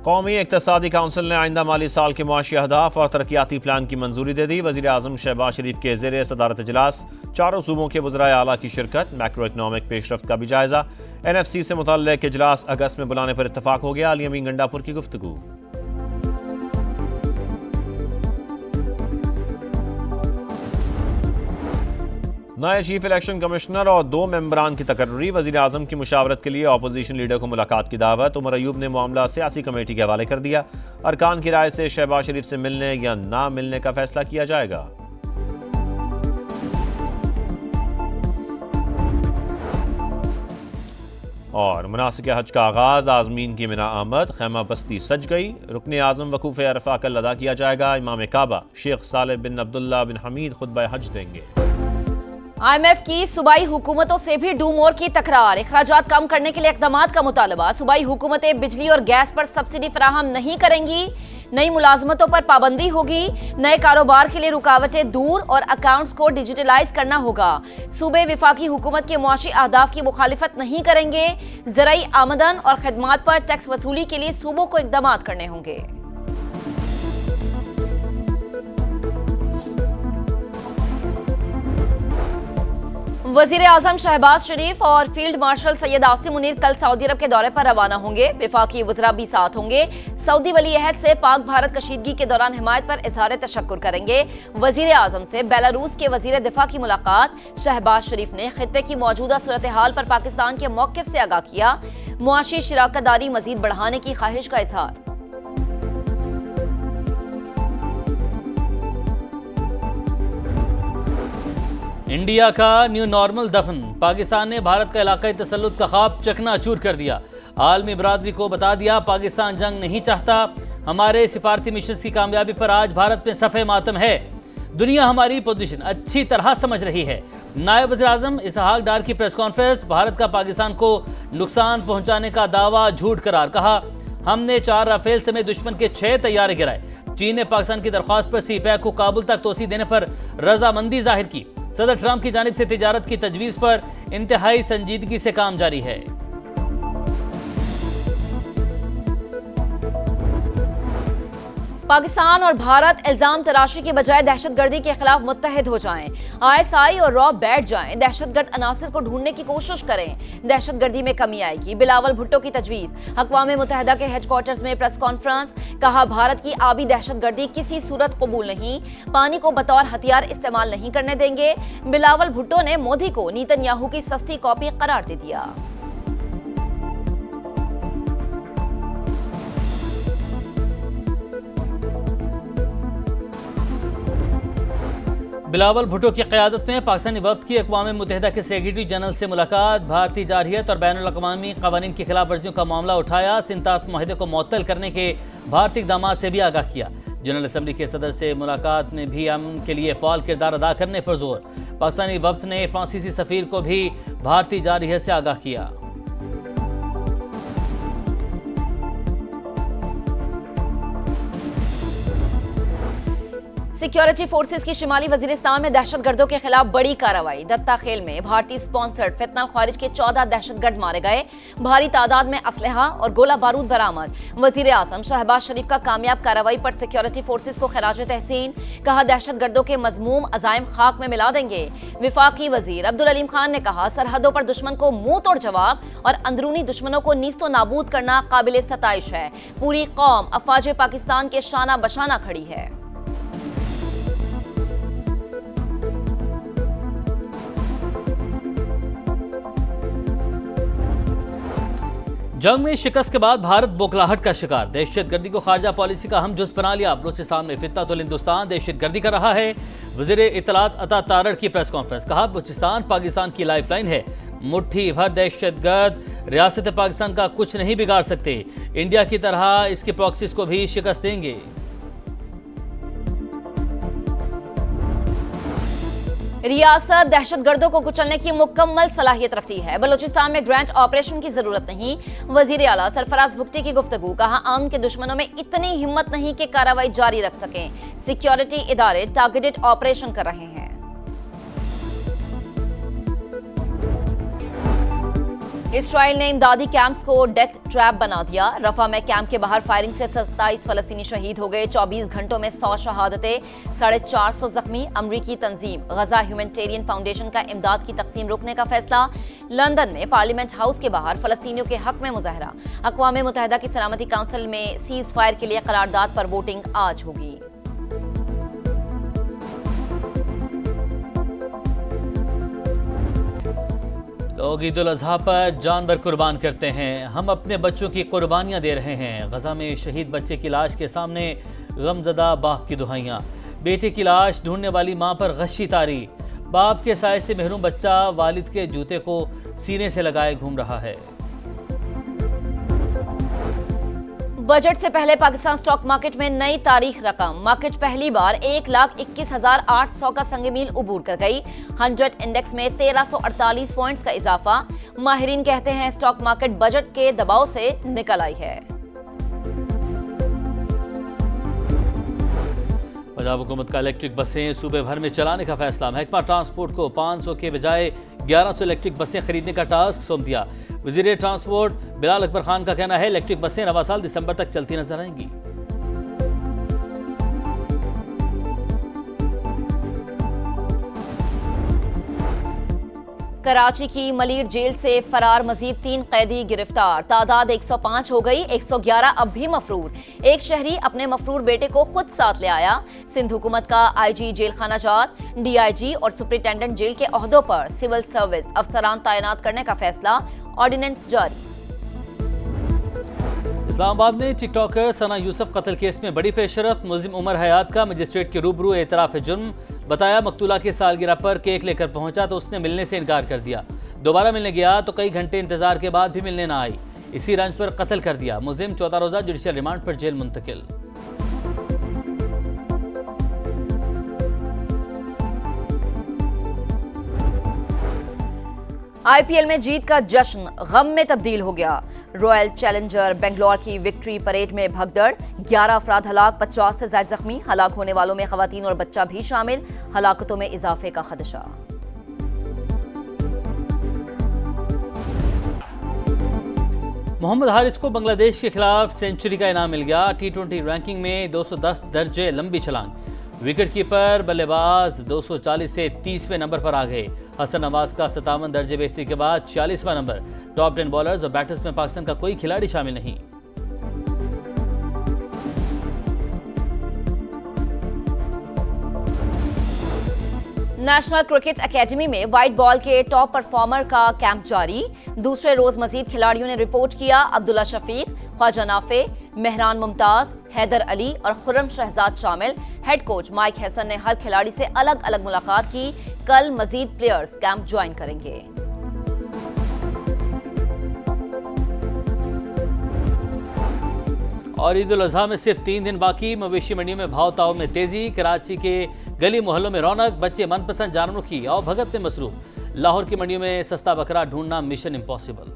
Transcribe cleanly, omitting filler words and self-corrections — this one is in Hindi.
कौमी इक़्तिसादी काउंसिल ने आइंदा माली साल के मुआशी अहदाफ और तरक्याती प्लान की मंजूरी दे दी। वज़ीर आज़म शहबाज शरीफ के ज़ेरे सदारत इजलास चारों सूबों के वज़राए आला की शिरकत, मैक्रो इकनॉमिक पेशरफ्त का भी जायज़ा। NFC से मुतल्लिक़ इजलास अगस्त में बुलाने पर इत्तफाक हो गया। अली अमीन गंडापुर की गुफ्तगू। नए चीफ इलेक्शन कमिश्नर और 2 मेंबरान की तकर्री। वज़ीर आज़म की मुशावरत के लिए अपोजिशन लीडर को मुलाकात की दावत। उमर अयूब ने मामला सियासी कमेटी के हवाले कर दिया। अरकान की राय से शहबाज शरीफ से मिलने या ना मिलने का फैसला किया जाएगा। और मनासिक हज का आगाज, आज़मीन की मिना आमद, खैमा बस्ती सज गई। रुकने आज़म वकूफ़ अरफा कल अदा किया जाएगा। इमाम काबा शेख सालेह बिन अब्दुल्ला बिन हमीद खुतबा हज देंगे। IMF की सूबाई हुकूमतों से भी डू मोर की तकरार। अखराजात कम करने के लिए इक़दामात का मुतालबा। सूबाई हुकूमतें बिजली और गैस पर सब्सिडी फराहम नहीं करेंगी। नई मुलाजमतों पर पाबंदी होगी। नए कारोबार के लिए रुकावटें दूर और अकाउंट्स को डिजिटलाइज करना होगा। सूबे विफाकी हुकूमत के मुआशी अहदाफ की मुखालिफत नहीं करेंगे। ज़राई आमदन और खदमात पर टैक्स वसूली के लिए सूबों को इक़दामात करने होंगे। वजीर आजम शहबाज शरीफ और फील्ड मार्शल सैयद आसिम मुनीर कल सऊदी अरब के दौरे पर रवाना होंगे। विफाकी वज़रा भी साथ होंगे। सऊदी वली अहद से पाक भारत कशीदगी के दौरान हिमायत पर इजहार तशक्कुर करेंगे। वजीर आजम से बेलारूस के वजीर दिफा की मुलाकात। शहबाज शरीफ ने खित्ते की मौजूदा सूरत हाल पर पाकिस्तान के मौक़िफ़ से आगाह किया। मुआशी शराकतदारी मजीद बढ़ाने की ख्वाहिश का इजहार। इंडिया का न्यू नॉर्मल दफन। पाकिस्तान ने भारत का इलाकाई तसल्लुत का ख्वाब चकनाचूर कर दिया। आलमी बरादरी को बता दिया पाकिस्तान जंग नहीं चाहता। हमारे सिफारती मिशन की कामयाबी पर आज भारत में सफ़े मातम है। दुनिया हमारी पोजीशन अच्छी तरह समझ रही है। नायब वज़ीर आज़म इसहाक डार की प्रेस कॉन्फ्रेंस। भारत का पाकिस्तान को नुकसान पहुंचाने का दावा झूठ करार। कहा, हमने 4 राफेल समेत दुश्मन के 6 तैयारे गिराए। चीन ने पाकिस्तान की दरख्वास्त पर सीपैक को काबुल तक तोसी देने पर रजामंदी जाहिर की। सदर ट्रंप की जानिब से तिजारत की तजवीज़ पर इंतहाई संजीदगी से काम जारी है। पाकिस्तान और भारत इल्जाम तराशी के बजाय दहशतगर्दी के खिलाफ मुत्तहिद हो जाएं। ISI और रॉ बैठ जाएं। दहशतगर्द अनासर को ढूंढने की कोशिश करें। दहशतगर्दी में कमी आएगी। बिलावल भुट्टो की तजवीज़। अक़वाम मुत्तहिदा के हेडक्वार्टर्स में प्रेस कॉन्फ्रेंस। कहा, भारत की आबी दहशतगर्दी किसी सूरत कबूल नहीं। पानी को बतौर हथियार इस्तेमाल नहीं करने देंगे। बिलावल भुट्टो ने मोदी को नेतन्याहू की सस्ती कॉपी करार दे दिया। बिलावल भुट्टो की क़यादत में पाकिस्तानी वफ़द की अक़वाम मुत्तहिदा के सेक्रेटरी जनरल से मुलाकात। भारतीय जारहियत और बैनुल अक़वामी क़वानीन की खिलाफ वर्जियों का मामला उठाया। सिंतास मुआहदे को मुअत्तल करने के भारतीय इक़दामात से भी आगाह किया। जनरल असम्बली के सदर से मुलाकात में भी अमन के लिए फ़ाल किरदार अदा करने पर जोर। पाकिस्तानी वफ़द ने फ्रांसीसी सफ़ीर को भी भारतीय जारहियत से आगाह किया। सिक्योरिटी फोर्सेस की शिमाली वजीरिस्तान में दहशतगर्दों के खिलाफ बड़ी कार्रवाई। दत्ता खेल में भारतीय स्पॉन्सर्ड फितना खारिज के 14 दहशतगर्द मारे गए। भारी तादाद में असलहा और गोला बारूद बरामद। वजीर आजम शहबाज शरीफ का कामयाब कार्रवाई पर सिक्योरिटी फोर्सेस को खराज तहसीन। कहा, दहशतगर्दों के मजमूम अजायम खाक में मिला देंगे। विफाकी वजीर अब्दुल अलीम खान ने कहा, सरहदों पर दुश्मन को मुंह तोड़ जवाब और अंदरूनी दुश्मनों को नीस्तो नाबूद करना काबिल सताइश है। पूरी कौम अफवाज पाकिस्तान के शाना बशाना खड़ी है। जंग में शिकस्त के बाद भारत बौखलाहट का शिकार। दहशतगर्दी को खारजा पॉलिसी का अहम जुज़ बना लिया। बलूचिस्तान में फितनतुल हिंदुस्तान दहशतगर्दी कर रहा है। वज़ीर इत्तलात अता तारड़ की प्रेस कॉन्फ्रेंस। कहा, बलूचिस्तान पाकिस्तान की लाइफलाइन है। मुट्ठी भर दहशतगर्द रियासत पाकिस्तान का कुछ नहीं बिगाड़ सकते। इंडिया की तरह इसकी प्रॉक्सीज को भी शिकस्त देंगे। रियासत दहशतगर्दों को कुचलने की मुकम्मल सलाहियत रखती है। बलूचिस्तान में ग्रैंड ऑपरेशन की जरूरत नहीं। वजीर आला सरफराज भुट्टी की गुफ्तगू। कहा, आम के दुश्मनों में इतनी हिम्मत नहीं कि कार्रवाई जारी रख सकें। सिक्योरिटी इदारे टारगेटेड ऑपरेशन कर रहे हैं। इसराइल ने इमदादी कैंप्स को डेथ ट्रैप बना दिया। रफा में कैंप के बाहर फायरिंग से 27 फलस्तीनी शहीद हो गए। 24 घंटों में 100 शहादतें, 450 जख्मी। अमरीकी तंजीम गजा ह्यूमैनिटेरियन फाउंडेशन का इमदाद की तकसीम रोकने का फैसला। लंदन में पार्लियामेंट हाउस के बाहर फलस्तीनियों के हक में मुजाहरा। अक़वाम मुत्तहिदा की सलामती काउंसिल में सीज फायर के लिए करारदाद पर वोटिंग आज होगी। लोग ईद उल अजहा पर जानवर कुर्बान करते हैं। हम अपने बच्चों की कुर्बानियां दे रहे हैं। गजा में शहीद बच्चे की लाश के सामने गमजदा बाप की दुहाइयां। बेटे की लाश ढूंढने वाली मां पर गशी तारी। बाप के साए से महरूम बच्चा वालिद के जूते को सीने से लगाए घूम रहा है। बजट से पहले पाकिस्तान स्टॉक मार्केट में नई तारीख रकम। मार्केट पहली बार 1,21,800 का संग मील उबूर कर गई। 100 इंडेक्स में 1348 पॉइंट्स का इजाफा। माहिरीन कहते हैं स्टॉक मार्केट बजट के दबाव से निकल आई है। पंजाब हुकूमत का इलेक्ट्रिक बसें सूबे भर में चलाने का फैसला। महकमा ट्रांसपोर्ट को 500 के बजाय 1100 इलेक्ट्रिक बसें खरीदने का टास्क सौंप दिया। वजीर ट्रांसपोर्ट बिलाल अकबर खान का कहना है इलेक्ट्रिक बसें रवा साल दिसंबर तक चलती नजर आएंगी। कराची की मलीर जेल से फरार मजीद 3 कैदी गिरफ्तार। तादाद 105 हो गई। 111 अब भी मफरूर। एक शहरी अपने मफरूर बेटे को खुद साथ ले आया। सिंध हुकूमत का आईजी जेल खाना जात, डीआईजी और सुपरिटेंडेंट जेल के ओहदों पर सिविल सर्विस अफसरान तैनात करने का फैसला। ऑर्डिनेंस जारी। इस्लामाबाद में टिकटॉकर सना यूसुफ कत्ल केस में बड़ी पेशरफ्त। मुलजिम उमर हयात का मजिस्ट्रेट के रूबरू एतराफ जुर्म। बताया मकतूला की सालगिरह पर केक लेकर पहुंचा तो उसने मिलने से इनकार कर दिया। दोबारा मिलने गया तो कई घंटे इंतजार के बाद भी मिलने ना आई। इसी रंज पर कत्ल कर दिया। मुलजिम 14 रोजा जुडिशियल रिमांड पर जेल मुंतकिल। आईपीएल में जीत का जश्न गम में तब्दील हो गया। रॉयल चैलेंजर बेंगलोर की विक्ट्री परेड में भगदड़। 11 अफराद हलाक, 50 से ज्यादा जख्मी। हलाक होने वालों में खवातीन और बच्चा भी शामिल। हलाकतों में इजाफे का खदशा। मोहम्मद हारिस को बांग्लादेश के खिलाफ सेंचुरी का इनाम मिल गया। T20 रैंकिंग में 210 दर्जे लंबी छलांग। विकेट कीपर बल्लेबाज 240 से 30वें नंबर पर आ गए। हसन नवाज का 57 दर्जे बेहतरी के बाद 46वां नंबर। टॉप 10 बॉलर्स और बैटर्स में पाकिस्तान का कोई खिलाड़ी शामिल नहीं। नेशनल क्रिकेट एकेडमी में व्हाइट बॉल के टॉप परफॉर्मर का कैंप जारी। दूसरे रोज मजीद खिलाड़ियों ने रिपोर्ट किया। अब्दुल्ला शफीक, ख्वाजा नाफे, मेहरान मुमताज, हैदर अली और खुर्रम शहजाद शामिल। हेड कोच माइक हैसन ने हर खिलाड़ी से अलग अलग मुलाकात की। कल मजीद प्लेयर्स कैंप ज्वाइन करेंगे। और ईद उल अजहा में सिर्फ 3 दिन बाकी। मवेशी मंडियों में भाव ताव में तेजी। कराची के गली मोहल्लों में रौनक। बच्चे मनपसंद जानवरों की आओ भगत में मसरूफ। लाहौर की मंडियों में सस्ता बकरा ढूंढना मिशन इम्पॉसिबल।